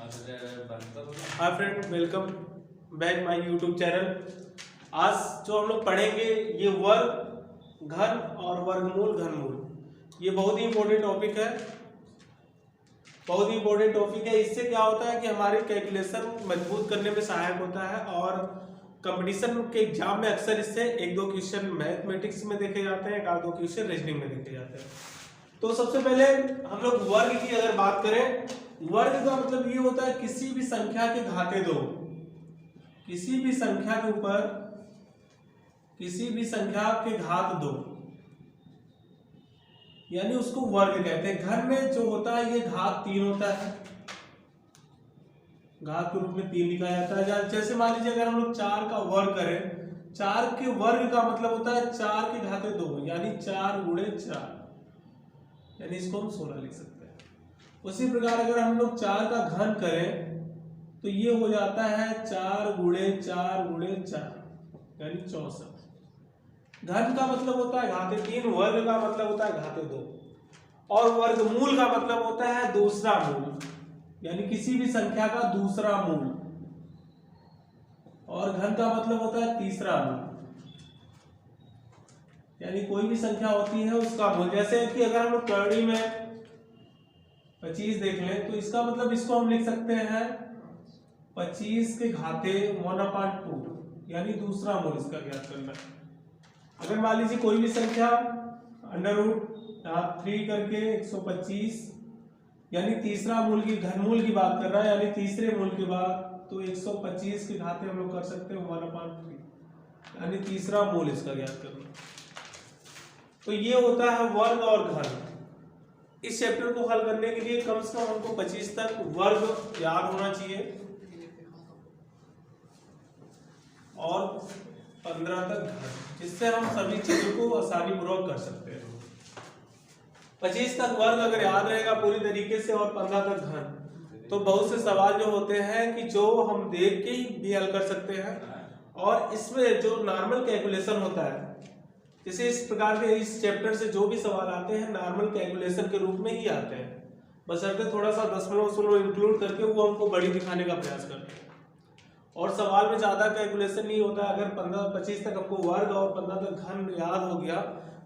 Hi friend, welcome back my YouTube channel. आज जो हम लोग पढ़ेंगे ये वर्ग, घन और वर्गमूल, घनमूल। ये बहुत ही इंपॉर्टेंट टॉपिक है, बहुत ही इंपॉर्टेंट टॉपिक है। इससे क्या होता है कि हमारी कैलकुलेशन मजबूत करने में सहायक होता है और कंपटीशन के एग्जाम में अक्सर इससे एक दो क्वेश्चन मैथमेटिक्स में देखे जाते हैं, एक आध दो क्वेश्चन रीजनिंग में देखे जाते हैं। तो सबसे पहले हम लोग वर्ग की अगर बात करें, वर्ग का मतलब ये होता है किसी भी संख्या के घाते दो, किसी भी संख्या के ऊपर किसी भी संख्या के घात दो, यानी उसको वर्ग कहते हैं। घर में जो होता है ये घात 3 होता है, घात के रूप में 3 लिखा जाता है। जैसे मान लीजिए अगर हम लोग 4 का वर्ग करें, 4 के वर्ग का मतलब होता है 4 की घाते 2, यानी 4 गुणे 4, यानी इसको हम 16 लिख सकते हैं। उसी प्रकार अगर हम लोग 4 का घन करें तो ये हो जाता है 4 गुणे 4 गुणे 4, यानी 64। घन का मतलब होता है घाते 3, वर्ग का मतलब होता है घाते 2, और वर्गमूल का मतलब होता है दूसरा मूल, यानी किसी भी संख्या का दूसरा मूल, और घन का मतलब होता है तीसरा मूल, यानी कोई भी संख्या होती है उसका मूल। जैसे कि अगर हम लोग करड़ी में 25 देख लें तो इसका मतलब इसको हम लिख सकते हैं 25 के घाते 1/2, यानी दूसरा मूल इसका ज्ञात करना है। अगर मान लीजिए कोई भी संख्या √3 करके 125, यानी तीसरा मूल की घनमूल की बात कर रहा है, यानी तीसरे मूल के बाद, तो 125 के घाते हम लोग कर सकते हैं 1/3, यानी तीसरा मूल इसका ज्ञात करना। तो ये होता है वर्ग और घन। इस चैप्टर को हल करने के लिए कम से कम हमको 25 तक वर्ग याद होना चाहिए और 15 तक घन, जिससे हम सभी चीजों को आसानी पूर्वक कर सकते हैं। 25 तक वर्ग अगर याद रहेगा पूरी तरीके से और 15 तक घन, तो बहुत से सवाल जो होते हैं कि जो हम देख के ही भी हल कर सकते हैं, और इसमें जो नॉर्मल कैलकुलेशन होता है, जैसे इस प्रकार के इस चैप्टर से जो भी सवाल आते हैं नॉर्मल कैलकुलेशन के रूप में ही आते हैं, बशर्ते थोड़ा सा दशमलव इंक्लूड करके वो हमको बड़ी दिखाने का प्रयास करते हैं। और सवाल में ज्यादा कैलकुलेशन नहीं होता। अगर 15-25 तक हमको वर्ग और 15 तक घन याद हो गया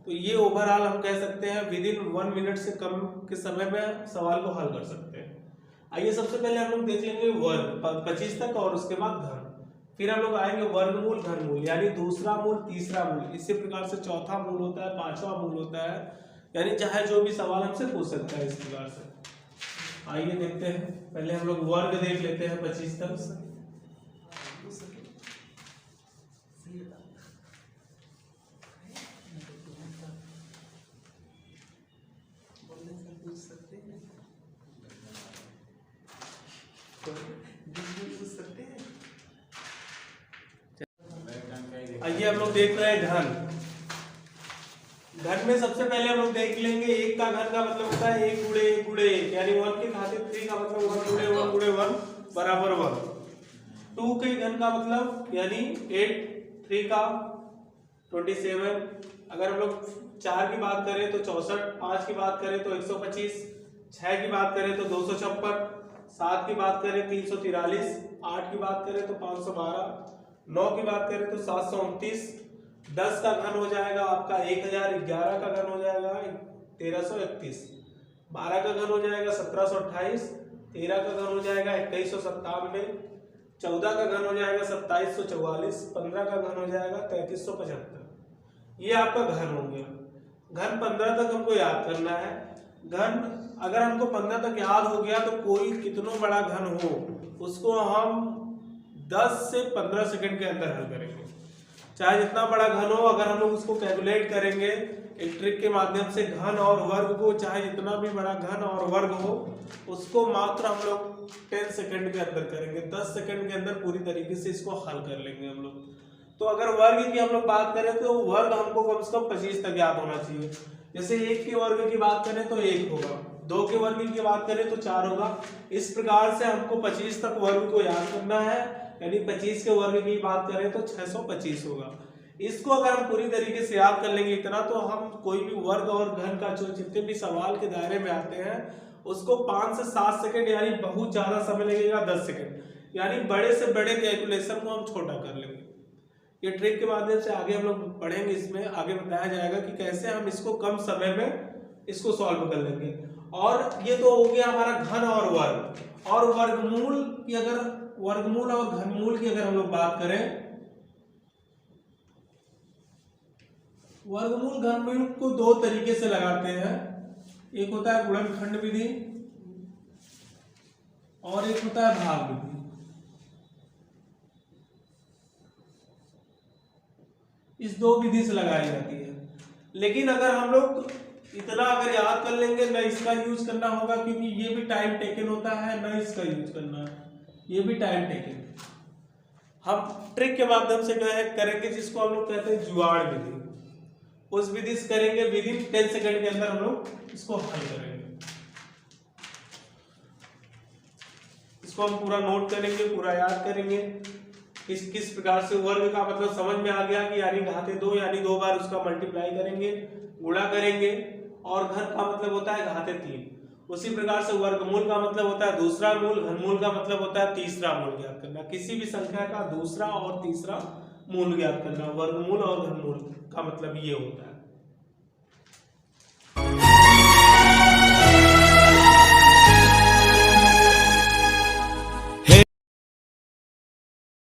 तो ये ओवरऑल हम कह सकते हैं विदिन 1 मिनट से कम के समय में सवाल को हल कर सकते हैं। आइए सबसे पहले हम लोग देख लेंगे वर्ग 25 तक, और उसके बाद घन, फिर हम लोग आएंगे वर्गमूल, घनमूल, यानी दूसरा मूल, तीसरा मूल, इसी प्रकार से चौथा मूल होता है, पांचवा मूल होता है, यानी चाहे जो भी सवाल हमसे पूछ सकता है इस प्रकार से। आइए देखते हैं, पहले हम लोग वर्ग देख लेते हैं 25 तक। आइए हम लोग देख रहे हैं घन। घन में सबसे पहले हम लोग देख लेंगे 1 का घन का मतलब होता है 1 गुणे 1 गुणे 1, यानी 1 के घाते 3 का मतलब 1 गुणे 1 गुणे 1 बराबर 1। 2 के घन का मतलब यानी 8, 3 का 27। अगर हम लोग 4 की बात करें तो 64, 5 की बात करें तो 125, 6 की बात करें तो 256, 7 की बात करें 343, 8 की बात करें तो 512, 9 की बात करें तो 729, 10 का घन हो जाएगा आपका 1000, 11 का घन हो जाएगा 1331, 12 का घन हो जाएगा 1728, 13 का घन हो जाएगा 2197, 14 का घन हो जाएगा 2744, 15 का घन हो जाएगा 3375। ये आपका घन हो गया। घन 15 तक हमको याद करना है। घन अगर हमको 15 तक याद हो गया तो कोई कितना बड़ा घन हो उसको हम 10 से 15 सेकंड के अंदर हल करेंगे। चाहे जितना बड़ा घन हो, अगर हम लोग उसको कैलकुलेट करेंगे एक ट्रिक के माध्यम से, घन और वर्ग को, चाहे जितना भी बड़ा घन और वर्ग हो उसको मात्र हम लोग 10 सेकंड के अंदर करेंगे। 10 सेकंड के अंदर पूरी तरीके से इसको हल कर लेंगे हम लोग। तो अगर वर्ग की हम लोग बात करें तो वर्ग हमको कम से कम 25 तक याद होना चाहिए। जैसे 1 के वर्ग की बात करें तो 1 होगा, 2 के वर्ग की बात करें तो 4 होगा। इस प्रकार से हमको 25 तक वर्ग को याद करना है, यानी 25 के वर्ग की बात करें तो 625 होगा। इसको अगर हम पूरी तरीके से याद कर लेंगे इतना, तो हम कोई भी वर्ग और घन का जो जितने भी सवाल के दायरे में आते हैं उसको 5 से 7 सेकंड यानी बहुत ज्यादा समय लगेगा 10 सेकंड, यानी बड़े से बड़े कैलकुलेशन को हम छोटा कर लेंगे। ये ट्रिक के माध्यम से आगे हम लोग पढ़ेंगे, इसमें आगे बताया जाएगा कि कैसे हम इसको कम समय में इसको सॉल्व कर लेंगे। और ये तो हो गया हमारा घन और वर्ग। और वर्गमूल की अगर वर्गमूल और घनमूल की अगर हम लोग बात करें, वर्गमूल घनमूल को दो तरीके से लगाते हैं, एक होता है गुणनखंड विधि और एक होता है भाग विधि। इस दो विधि से लगाई जाती है। लेकिन अगर हम लोग इतना अगर याद कर लेंगे, न इसका यूज करना होगा क्योंकि ये भी टाइम टेकन होता है, न इसका यूज करना है, ये भी टाइम टेकन। हम ट्रिक के माध्यम से करेंगे जिसको हम लोग कहते हैं जुगाड़ विधि। उस विधि से करेंगे, विधि 10 सेकंड के अंदर हम लोग इसको हल करेंगे। इसको हम पूरा नोट करेंगे, पूरा याद करेंगे। किस प्रकार से वर्ग का मतलब समझ में आ गया कि यानी घाते 2 यानी 2 बार उसका मल्टीप्लाई करेंगे, गुणा करेंगे। और घन का मतलब होता है घाते 3। उसी प्रकार से वर्गमूल का मतलब होता है दूसरा मूल, घनमूल का मतलब होता है तीसरा मूल ज्ञात करना। किसी भी संख्या का दूसरा और तीसरा मूल ज्ञात करना, वर्गमूल और घनमूल का मतलब ये होता है।